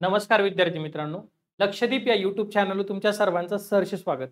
नमस्कार विद्यार्थी मित्रांनो, लक्षदीप या यूट्यूब चॅनलवर तुमच्या सर्वांचं सहर्ष स्वागत.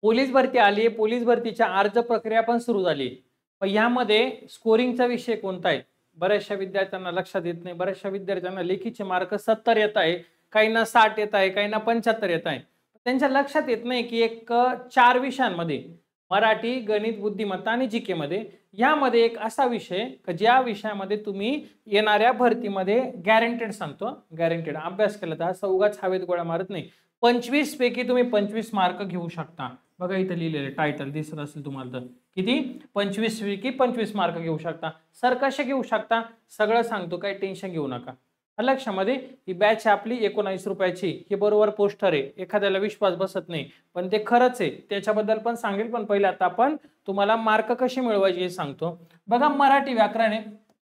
पोलीस भरती आली आहे. पोलीस भरतीच्या अर्ज प्रक्रिया पण सुरू झाली आहे. पण यामध्ये स्कोरिंगचा विषय कोणता आहे? बऱ्याचशा विद्यार्थ्यांना लक्षात येत नाही. बऱ्याचशा विद्यार्थ्यांना लेखीचे मार्क 70 येत आहे, काहींना 60 येत आहे, काहींना 75 येत आहे. त्यांच्या लक्षात येत नाही की एक 4 विषयांमध्ये मराठी, गणित, बुद्धिमत्ता आणि जीके मध्ये यामध्ये एक असा विषय की ज्या विषयामध्ये तुम्ही येणाऱ्या भरतीमध्ये गॅरंटेड सांगतो, गॅरंटेड अभ्यास केला तर असं उगाच हवेत गोळा मारत नाही. 25 पैकी तुम्ही 25 मार्क घेऊ शकता. बघा इथं लिहिलेलं टायटल दिसत असेल तुम्हाला तर किती 25 पैकी 25 मार्क घेऊ शकता. सर कसे घेऊ शकता सगळं सांगतो, काही टेन्शन घेऊ नका. लक्षामध्ये ही बॅच आपली 19 रुपयाची. हे बरोबर पोस्टर आहे, एखाद्याला विश्वास बसत नाही पण ते खरंच आहे, त्याच्याबद्दल पण सांगेल. पण पहिले आता आपण तुम्हाला मार्क कसे मिळवायचे हे सांगतो. बघा मराठी व्याकरण आहे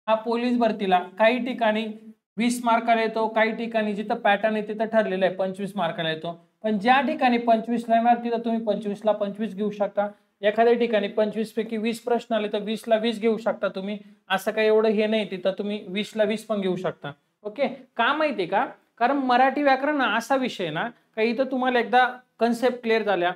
हा पोलीस भरतीला काही ठिकाणी 20 मार्काला येतो, काही ठिकाणी जिथं पॅटर्न आहे तिथं ठरलेलं आहे 25 मार्काला येतो. पण ज्या ठिकाणी 25 ला येणार तिथं तुम्ही 25 ला 25 घेऊ शकता. एखाद्या ठिकाणी 25 पैकी 20 प्रश्न आले तर 20 ला 20 घेऊ शकता तुम्ही. असं काही एवढं हे नाही, तिथं तुम्ही 20 ला 20 पण घेऊ शकता. ओके, का माहितीये का? कारण मराठी व्याकरण असा विषय ना काही इथं तुम्हाला एकदा कन्सेप्ट क्लिअर झाल्या,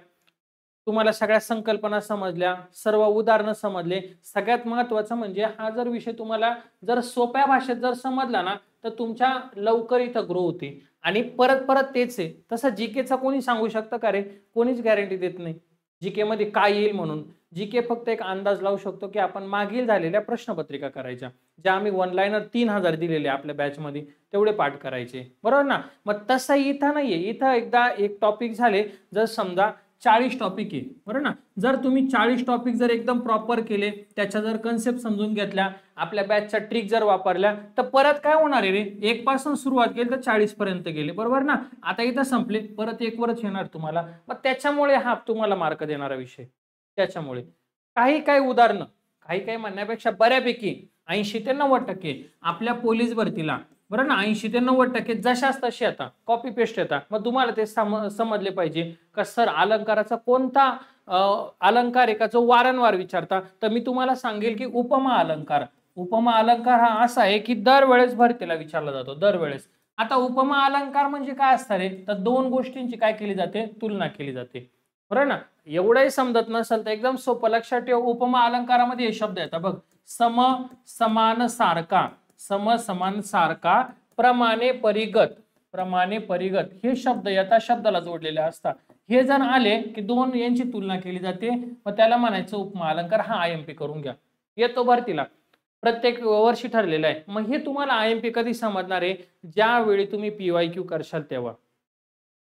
तुम्हाला सगळ्या संकल्पना समजल्या, सर्व उदाहरणं समजले. सगळ्यात महत्त्वाचं म्हणजे हा जर विषय तुम्हाला जर सोप्या भाषेत जर समजला ना तर तुमच्या लवकर इथं ग्रो होते. आणि परत परत तेच आहे. तसं जीकेचा कोणी सांगू शकतं का रे? कोणीच गॅरंटी देत नाही जीके मध्ये काय येईल म्हणून. जीके फक्त एक अंदाज लावू शकतो की आपण मागील झालेल्या प्रश्नपत्रिका करायच्या, ज्या आम्ही वन लाईनर 3000 दिलेले आपल्या बॅच मध्ये, तेवढे पाठ करायचे. बरोबर ना? मग तसं इथं नाहीये. इथं एकदा एक टॉपिक झाले, जर समजा 40 टॉपिक आहे, बरोबर ना? जर तुम्ही 40 टॉपिक जर एकदम प्रॉपर केले, त्याच्या जर कन्सेप्ट समजून घेतल्या, आपल्या बॅचच्या ट्रिक जर वापरल्या, तर परत काय होणार आहे रे? 1 पासून सुरुवात केली तर 40 पर्यंत गेले. बरोबर ना? आता इथं संपले, परत 1 वरच येणार तुम्हाला. मग त्याच्यामुळे हा तुम्हाला मार्क देणारा विषय. त्याच्यामुळे काही उदाहरणं, काही म्हणण्यापेक्षा बऱ्यापैकी 80 ते 90% आपल्या पोलीस भरतीला, बरं ना, 80 ते 90% जशाच तशी आता कॉपी पेस्ट येतात. मग तुम्हाला ते समजले पाहिजे का सर अलंकाराचा कोणता अलंकार आहे का जो वारंवार विचारता. तर मी तुम्हाला सांगेल की उपमा अलंकार. उपमा अलंकार हा असा आहे की दरवेळेस भरतीला विचारला जातो, दरवेळेस. आता उपमा अलंकार म्हणजे काय असतं रे? तर दोन गोष्टींची काय केली जाते? तुलना केली जाते. बरोबर ना? एवढंही समजत नसेल तर एकदम सोपं लक्षात ठेव. उपमा अलंकारामध्ये हे शब्द येतात बघ. सम, समान, सारखा. सम, समान, सारखा, प्रमाणे, परिगत. प्रमाणे, परिगत हे शब्द येतात, शब्दाला जोडलेले असतात. हे जर आले की दोन यांची तुलना केली जाते, मग त्याला म्हणायचं उपमा अलंकार. हा आयएमपी करून घ्या, येतो भरतीला प्रत्येक वर्षी ठरलेलं आहे. मग हे तुम्हाला आयएमपी कधी समजणार आहे? ज्यावेळी तुम्ही पीवायक्यू करशाल तेव्हा.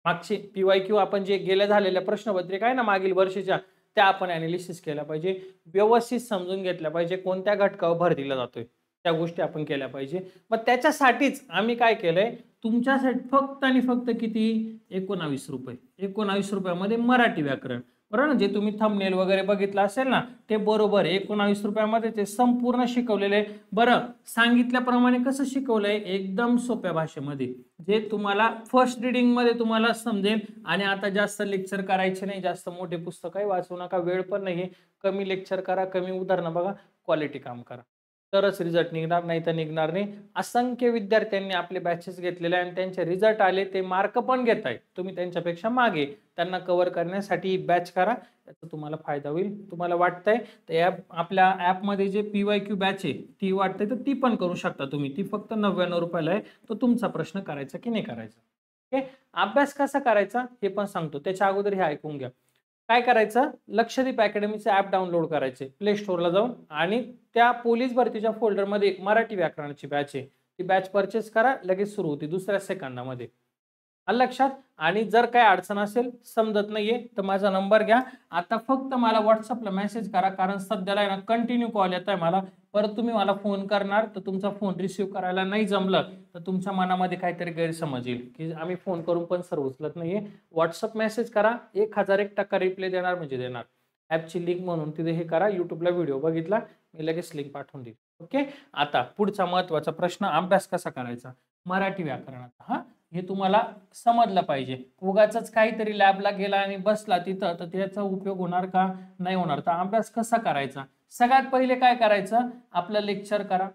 मागचे पीवायक्यू आपण जे गेल्या झालेल्या प्रश्नपत्रिका आहे ना मागील वर्षीच्या, त्या आपण अनालिसिस केल्या पाहिजे, व्यवस्थित समजून घेतल्या पाहिजे, कोणत्या घटकावर भर दिला जातोय त्या गोष्टी आपण केल्या पाहिजे. मग त्याच्यासाठीच आम्ही काय केलंय, तुमच्यासाठी फक्त आणि फक्त किती? 19 रुपये. 19 रुपयामध्ये मराठी व्याकरण. बरोबर ना? जे तुम्ही थंबनेल वगैरे बघितलं असेल ना ते बरोबर आहे. 19 रुपयामध्ये ते संपूर्ण शिकवलेले. बरं, सांगितल्याप्रमाणे कसं शिकवलंय? एकदम सोप्या भाषेमध्ये, जे तुम्हाला फर्स्ट रीडिंग मध्ये तुम्हाला समजेल. आणि आता जास्त लेक्चर करायचे नाही, जास्त मोठे पुस्तकही वाचू नका, वेळ पण नाहीये. कमी लेक्चर करा, कमी उदाहरणं बघा, क्वालिटी काम करा, तरच रिझल्ट निघणार, नाही तर निघणार नाही. असंख्य विद्यार्थ्यांनी आपले बॅचेस घेतलेले आणि त्यांचे रिझल्ट आले, ते मार्क पण घेत आहेत. तुम्ही त्यांच्यापेक्षा मागे. त्यांना कव्हर करण्यासाठी बॅच करा, याचा तुम्हाला फायदा होईल. तुम्हाला वाटतंय तर आपल्या ॲपमध्ये जे पीवायक्यू बॅच आहे ती वाटतंय तर ती पण करू शकता तुम्ही. ती फक्त 99 रुपयाला आहे. तो तुमचा प्रश्न करायचा की नाही करायचा. ओके, अभ्यास कसा करायचा हे पण सांगतो. त्याच्या अगोदर हे ऐकून घ्या. काय करायचं? लक्षदीप अकॅडमीचे ॲप डाउनलोड करायचे प्ले स्टोअरला जाऊन, आणि त्या पोलीस भरतीच्या फोल्डरमध्ये एक मराठी व्याकरणाची बॅच आहे, ती बॅच परचेस करा. लगेच सुरू होती दुसऱ्या सेकंदामध्ये. आलं लक्षात? आणि जर काय अडचण असेल, समजत नाहीये, तर माझा नंबर घ्या. आता फक्त मला व्हॉट्सअपला मेसेज करा, कारण सध्याला आहे ना कंटिन्यू कॉल येत आहे मला. परत तुम्ही मला फोन करणार तर तुमचा फोन रिसिव्ह करायला नाही जमलं तर तुमच्या मनामध्ये काहीतरी गैरसमज येईल की आम्ही फोन करून पण सर उचलत नाहीये. व्हॉट्सअप मेसेज करा, 1001% रिप्लाय देणार म्हणजे देणार. ॲपची लिंक म्हणून तिथे हे करा. युट्यूबला व्हिडिओ बघितला, मी लगेच लिंक पाठवून देईल. ओके, आता पुढचा महत्वाचा प्रश्न, अभ्यास कसा करायचा मराठी व्याकरणाचा. हा, हे तुम्हाला समजलं पाहिजे. उगाच काहीतरी लॅबला गेला आणि बसला तिथं तर त्याचा उपयोग होणार का? नाही होणार. तर अभ्यास कसा करायचा? सगळ्यात पहिले काय करायचं? आपलं लेक्चर करा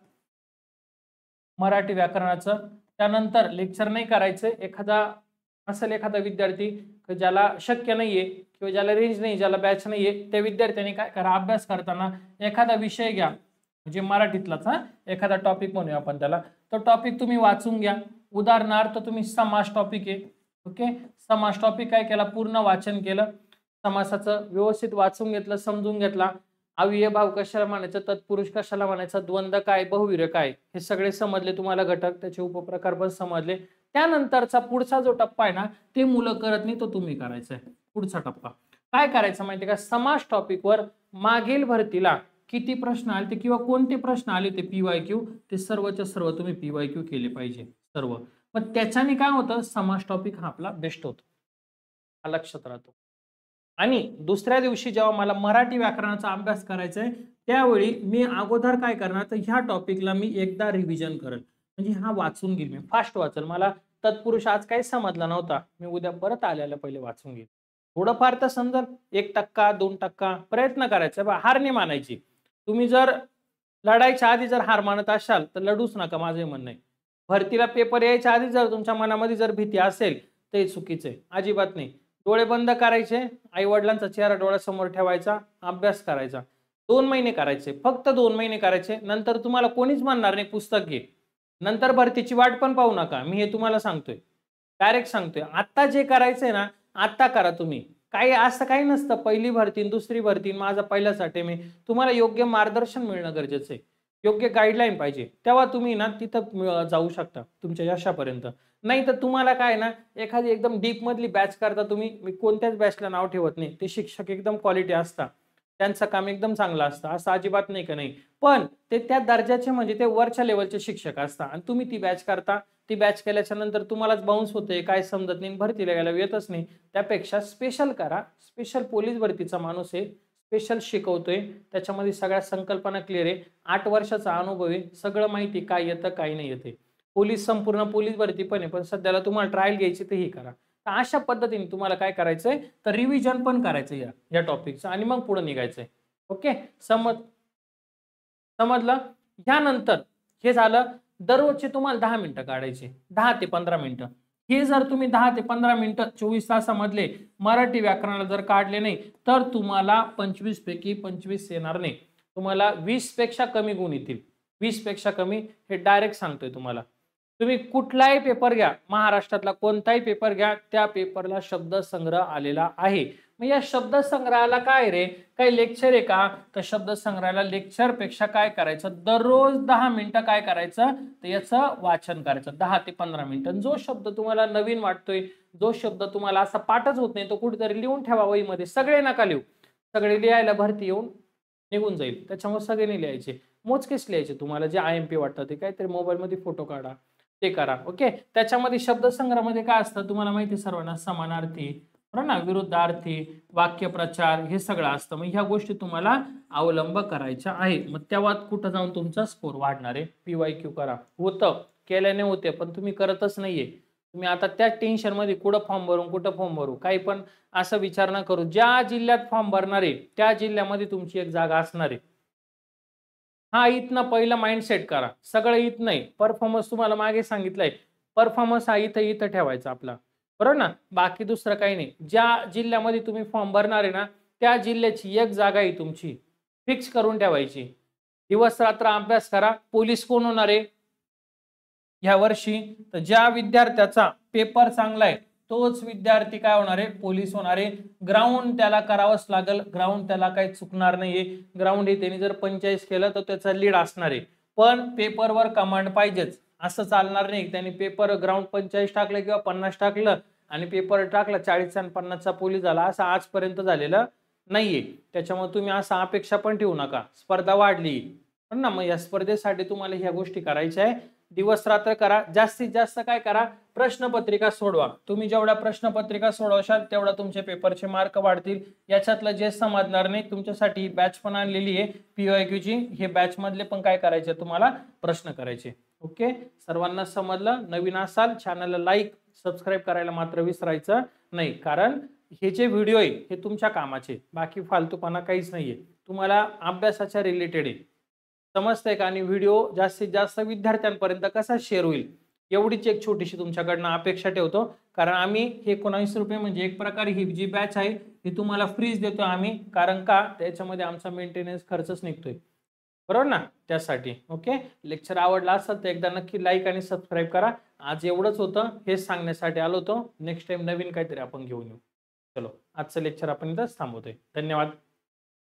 मराठी व्याकरणाचं. त्यानंतर लेक्चर नाही करायचं. एखादा विद्यार्थी ज्याला शक्य नाहीये किंवा ज्याला रेंज नाही, ज्याला बॅच नाहीये, त्या विद्यार्थ्यांनी काय करा, अभ्यास करताना एखादा विषय घ्या, म्हणजे मराठीतलाच एखादा टॉपिक म्हणूया आपण त्याला, तो टॉपिक तुम्ही वाचून घ्या. उदाहरणार्थ तुम्ही समास टॉपिक आहे, ओके, समास टॉपिक काय केला, पूर्ण वाचन केलं, समासाचं व्यवस्थित वाचून घेतलं, समजून घेतला. अव्ययभाव कशाला म्हणायचं, तत्पुरुष कशाला म्हणायचं, द्वंद्व काय, बहुवीर्य काय, हे सगळे समजले तुम्हाला, घटक त्याचे उपप्रकार पण समजले. त्यानंतरचा पुढचा जो टप्पा आहे ना, ते मुलं करत नाही, तो तुम्ही करायचा आहे. पुढचा टप्पा काय करायचं माहिती का, समास टॉपिकवर मागील भरतीला किती प्रश्न आले ते किंवा कोणते प्रश्न आले ते PYQ, ते सर्वच्या सर्व तुम्ही PYQ केले पाहिजे सर्व. पण त्याच्याने काय होतं, समास टॉपिक हा आपला बेस्ट होतो, हा लक्षात राहतो. आणि दुसऱ्या दिवशी जेव्हा मला मराठी व्याकरणाचा अभ्यास करायचा आहे, त्यावेळी मी अगोदर काय करणार, तर ह्या टॉपिकला मी एकदा रिव्हिजन करेल, म्हणजे हा वाचून घेईल, मी फास्ट वाचेल. मला तत्पुरुष आज काही समजला नव्हता, मी उद्या परत आल्याला पहिले वाचून घेईल. थोडंफार तर समजेल, 1%, 2% प्रयत्न करायचा, हार नाही मानायची. तुम्ही जर लढायच्या आधी जर हार मानत असाल तर लढूच नका, माझे म्हणणं आहे. भरतीला पेपर यायच्या आधी जर तुमच्या मनामध्ये जर भीती असेल ते चुकीचं आहे, अजिबात नाही. डोळे बंद करायचे, आई वडिलांचा चेहरा डोळ्यासमोर ठेवायचा, अभ्यास करायचा. 2 महिने करायचे, फक्त 2 महिने करायचे. नंतर तुम्हाला कोणीच म्हणणार नाही पुस्तक घे, नंतर भरतीची वाट पण पाहू नका, मी हे तुम्हाला सांगतोय, डायरेक्ट सांगतोय. आता जे करायचंय ना, आता करा तुम्ही. काही असं काही नसतं पहिली भरती दुसरी भरती माझा पहिलाच अटेम्प्ट आहे. तुम्हाला योग्य मार्गदर्शन मिळणं गरजेचं आहे, योग्य गाईडलाईन पाहिजे, तेव्हा तुम्ही ना तिथं जाऊ शकता तुमच्या यशापर्यंत. नाही तर तुम्हाला काय ना, एखादी एकदम डीप मधली बॅच करता तुम्ही, मी कोणत्याच बॅचला नाव ठेवत नाही, ते शिक्षक एकदम क्वालिटी असतात, त्यांचं काम एकदम चांगलं असतं, असं अजिबात नाही का नाही, पण ते त्या दर्जाचे म्हणजे ते वरच्या लेवलचे शिक्षक असतात. आणि तुम्ही ती बॅच करता, ती बॅच केल्याच्या नंतर तुम्हालाच बाउन्स होते, काय समजत नाही, भरतीला गेला येतच नाही. त्यापेक्षा स्पेशल करा, स्पेशल पोलीस भरतीचा माणूस आहे, स्पेशल शिकवतोय, त्याच्यामध्ये सगळ्या संकल्पना क्लिअर आहे, 8 वर्षाचा अनुभव आहे, सगळं माहिती काय येतं काय नाही येते. संपूर्ण पोलीस भरती पण आहे, पण सध्याला तुम्हाला ट्रायल घ्यायची तर ही करा. तर अशा पद्धतीने तुम्हाला काय करायचंय, तर रिव्हिजन पण करायचं या टॉपिकचं आणि मग पुढे निघायचंय. ओके, समजलं. यानंतर हे झालं, दररोजचे तुम्हाला 10 मिनिटं काढायचे, 10 ते 15 मिनिटं. हे जर तुम्ही 10 ते 15 मिनिटं 24 तासामधले मराठी व्याकरणाला जर काढले नाही, तर तुम्हाला 25 पैकी 25 येणार नाही, तुम्हाला 20 पेक्षा कमी गुण येतील. 20 पेक्षा कमी, हे डायरेक्ट सांगतोय तुम्हाला. तुम्ही कुठलाही पेपर घ्या, महाराष्ट्रातला कोणताही पेपर घ्या, त्या पेपरला शब्दसंग्रह आलेला आहे. मग या शब्दसंग्रहाला काय रे, काही लेक्चर आहे का, तर शब्दसंग्रहाला लेक्चर पेक्षा काय करायचं, दररोज 10 मिनिटं काय करायचं, तर याचं वाचन करायचं 10 ते 15 मिनिटं. जो शब्द तुम्हाला नवीन वाटतोय, जो शब्द तुम्हाला असा पाठच होत नाही, तो कुठेतरी लिहून ठेवा वहीमध्ये. सगळे नका लिहू, सगळे लिहायला भरती येऊन निघून जाईल, त्याच्यामुळे सगळे नाही लिहायचे, मोजकेच लिहायचे. तुम्हाला जे IMP वाटतं ते काहीतरी मोबाईलमध्ये फोटो काढा, ते करा. ओके, त्याच्यामध्ये शब्दसंग्रहामध्ये काय असतं तुम्हाला माहिती सर्वांना, समानार्थी, बरोबर ना, विरुद्धार्थी, वाक्यप्रचार, हे सगळं असतं. मग ह्या गोष्टी तुम्हाला अवलंब करायच्या आहे. मग तेव्हा कुठं जाऊन तुमचा स्कोर वाढणार आहे. PYQ करा, होतं, केल्याने होते, पण तुम्ही करतच नाहीये. तुम्ही आता त्या टेन्शन मध्ये कुठं फॉर्म भरू, काही पण असं विचार न करू. ज्या जिल्ह्यात फॉर्म भरणार आहे त्या जिल्ह्यामध्ये तुमची एक जागा असणार आहे. हा इथनं पहिलं माइंडसेट करा, सगळं इथ नाही. परफॉर्मन्स तुम्हाला मागे सांगितलंय, परफॉर्मन्स हा इथं ठेवायचा आपला, बरोबर ना, बाकी दुसरं काही नाही. ज्या जिल्ह्यामध्ये तुम्ही फॉर्म भरणार आहे ना, त्या जिल्ह्याची एक जागा आहे तुमची, फिक्स करून ठेवायची. दिवस रात्र अभ्यास करा. पोलीस कोण होणार आहे ह्या वर्षी, तर ज्या विद्यार्थ्याचा पेपर चांगला आहे तोच विद्यार्थी काय होणार आहे, पोलीस होणार आहे. ग्राउंड त्याला करावंच लागेल, ग्राउंड त्याला काही चुकणार नाहीये. ग्राउंड हे त्यांनी जर 45 केलं तर त्याचा लीड असणार आहे, पण पेपरवर कमांड पाहिजेच. असं चालणार नाही त्यांनी पेपर ग्राउंड 45 टाकलं किंवा 50 टाकलं आणि पेपर टाकला 40 आणि 50चा पोलीस झाला, असं आजपर्यंत झालेलं नाहीये. त्याच्यामुळे तुम्ही असं अपेक्षा पण ठेवू नका. स्पर्धा वाढली पण ना, मग या स्पर्धेसाठी तुम्हाला ह्या गोष्टी करायच्या आहे. दिवस रात्र करा, जास्तीत जास्त काय करा, प्रश्नपत्रिका सोडवा. तुम्ही जेवढ्या प्रश्नपत्रिका सोडवशाल तेवढा तुमच्या पेपरचे मार्क वाढतील. याच्यातलं जे समजणार नाही, तुमच्यासाठी बॅच पण आणलेली आहे PYQ ची, हे बॅच मधले पण काय करायचे तुम्हाला, प्रश्न करायचे. ओके, सर्वांना समजलं. नवीन असाल चॅनलला लाईक सबस्क्राईब करायला मात्र विसरायचं नाही, कारण हे जे व्हिडिओ आहे हे तुमच्या कामाचे, बाकी फालतूपणा काहीच नाहीये, तुम्हाला अभ्यासाच्या रिलेटेड आहे. समजतंय का? आणि व्हिडिओ जास्तीत जास्त विद्यार्थ्यांपर्यंत कसा शेअर होईल एवढीच एक छोटीशी तुमच्याकडनं अपेक्षा ठेवतो, कारण आम्ही हे 19 रुपये म्हणजे एक प्रकारे ही जी बॅच आहे ही तुम्हाला फ्रीज देतो आम्ही, कारण का त्याच्यामध्ये आमचा मेंटेनन्स खर्चच निघतोय, बरोबर ना, त्यासाठी. ओके, लेक्चर आवडला असेल तर एकदा नक्की लाईक आणि सबस्क्राईब करा. आज एवढंच होतं, हेच सांगण्यासाठी आलो होतो. नेक्स्ट टाइम नवीन काहीतरी आपण घेऊन येऊ. चलो, आजचं लेक्चर आपण इथंच थांबवतोय. धन्यवाद.